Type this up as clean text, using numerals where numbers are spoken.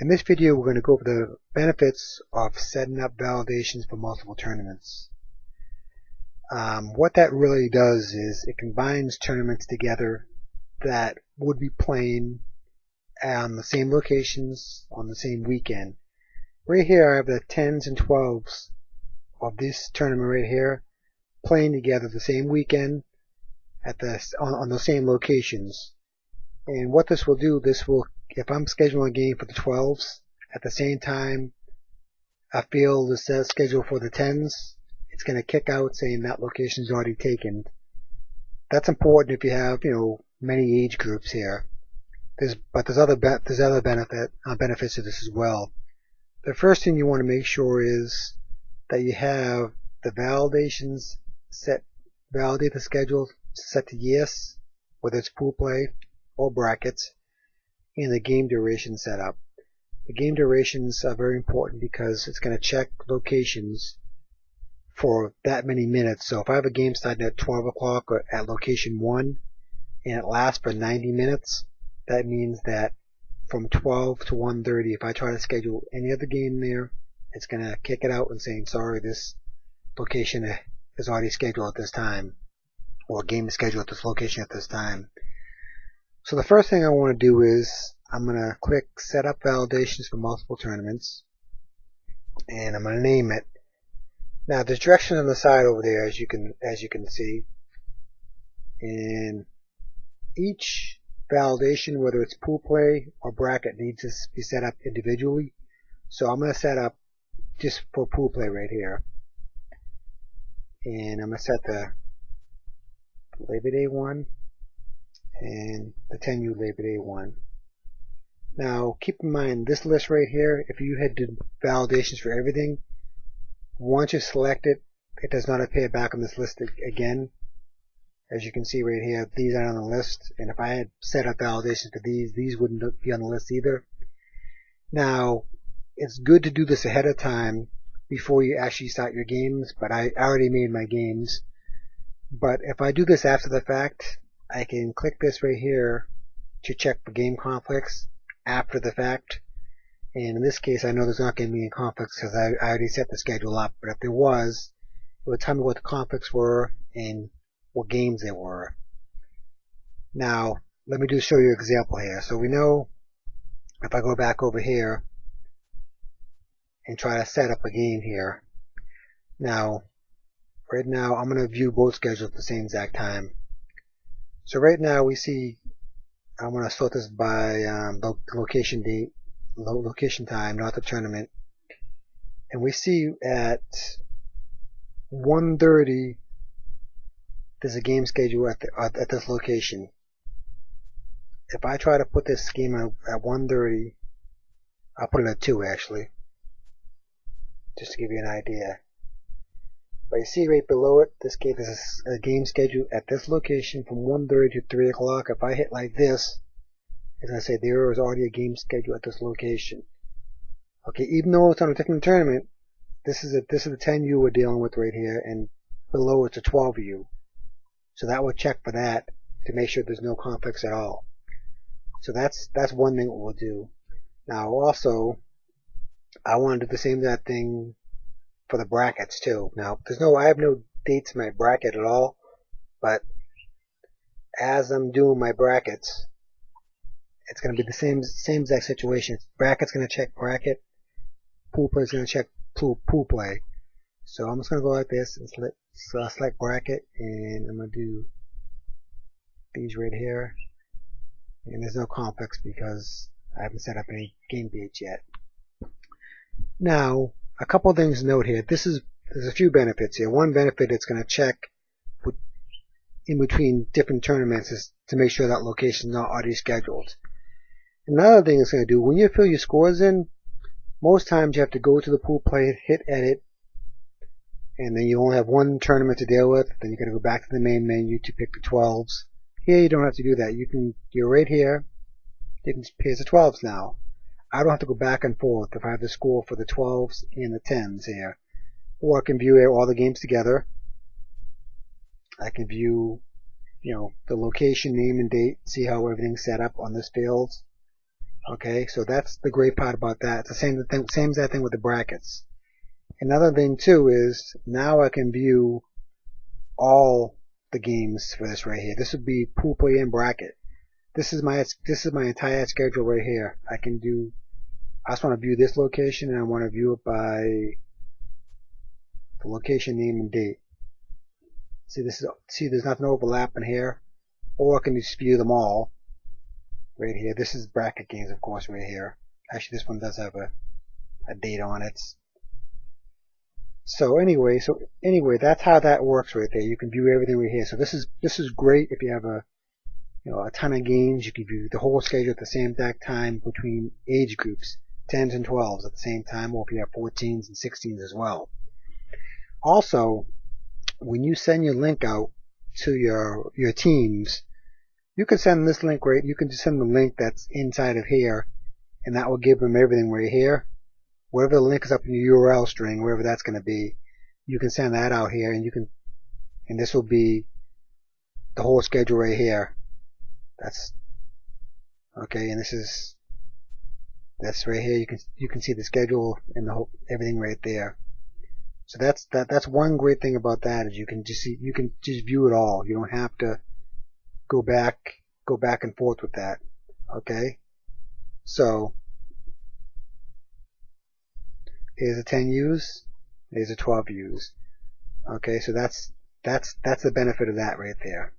In this video, we're going to go over the benefits of setting up validations for multiple tournaments. What that really does is it combines tournaments together that would be playing on the same locations on the same weekend. Right here, I have the 10s and 12s of this tournament right here playing together the same weekend on the same locations. And what this will do, if I'm scheduling a game for the 12s at the same time a field is scheduled for the 10s, it's going to kick out saying that location is already taken. That's important if you have, many age groups here. There's other benefits to this as well. The first thing you want to make sure is that you have the validations validate the schedule set to yes, whether it's pool play or brackets, and the game duration setup. The game durations are very important because it's going to check locations for that many minutes. So if I have a game starting at 12 o'clock or at location 1 and it lasts for 90 minutes, that means that from 12 to 1:30, if I try to schedule any other game there, it's going to kick it out and saying, sorry, this location is already scheduled at this time, or game is scheduled at this location at this time. So the first thing I want to do is I'm going to click set up validations for multiple tournaments, and I'm going to name it. Now there's directions on the side over there, as you can see, and each validation, whether it's pool play or bracket, needs to be set up individually. So I'm going to set up just for pool play right here, and I'm going to set the Labor Day one and the 10U Labor Day one. Now keep in mind this list right here, if you had did validations for everything, once you select it, it does not appear back on this list again. As you can see right here, these are on the list, and if I had set up validations for these wouldn't be on the list either. Now it's good to do this ahead of time before you actually start your games, but I already made my games. But if I do this after the fact, I can click this right here to check for game conflicts after the fact. And in this case, I know there's not going to be any conflicts because I already set the schedule up. But if there was, it would tell me what the conflicts were and what games they were. Now, let me just show you an example here. So we know if I go back over here and try to set up a game here. Now, right now, I'm going to view both schedules at the same exact time. So right now we see, I'm going to sort this by location date, location time, not the tournament. And we see at 1:30 there's a game schedule at this location. If I try to put this game at 1:30, I'll put it at 2 actually, just to give you an idea. But you see right below it, this game is a game schedule at this location from 1:30 to 3 o'clock. If I hit like this, it's going to say there is already a game schedule at this location. Okay, even though it's on a different tournament, this is the 10U we're dealing with right here, and below it's a 12U. So that would check for that to make sure there's no conflicts at all. So that's one thing we'll do. Now also, I want to do the same thing for the brackets too. Now I have no dates in my bracket at all, but as I'm doing my brackets, it's going to be the same exact situation. Bracket's going to check bracket, pool play is going to check pool play. So I'm just going to go like this and select bracket, and I'm going to do these right here, and there's no conflicts because I haven't set up any game dates yet. Now a couple of things to note here. There's a few benefits here. One benefit, it's going to check in between different tournaments is to make sure that location is not already scheduled. Another thing it's going to do, when you fill your scores in, most times you have to go to the pool play, hit edit, and then you only have one tournament to deal with. Then you're going to go back to the main menu to pick the 12s. Here you don't have to do that. You're right here. You can pay the 12s now. I don't have to go back and forth if I have the score for the 12s and the 10s here. Or I can view all the games together. I can view, the location, name, and date, see how everything's set up on this field. Okay, so that's the great part about that. It's the same exact thing with the brackets. Another thing too is now I can view all the games for this right here. This would be pool play and bracket. This is my entire schedule right here. I just want to view this location and I want to view it by the location name and date. See there's nothing overlapping here. Or I can just view them all right here. This is bracket games, of course, right here. Actually, this one does have a date on it. So anyway, that's how that works right there. You can view everything right here. So this is great if you have a ton of games. You can view the whole schedule at the same exact time between age groups, 10s and 12s at the same time, or if you have 14s and 16s as well. Also, when you send your link out to your teams, you can send this link right. You can just send the link that's inside of here, and that will give them everything right here. Whatever the link is up in the URL string, wherever that's going to be, you can send that out here, and this will be the whole schedule right here. That's okay, and that's right here. You can see the schedule and everything right there. So that's one great thing about that is you can just view it all. You don't have to go back and forth with that. Okay, so here's a 10 U's, here's a 12 U's. Okay, so that's the benefit of that right there.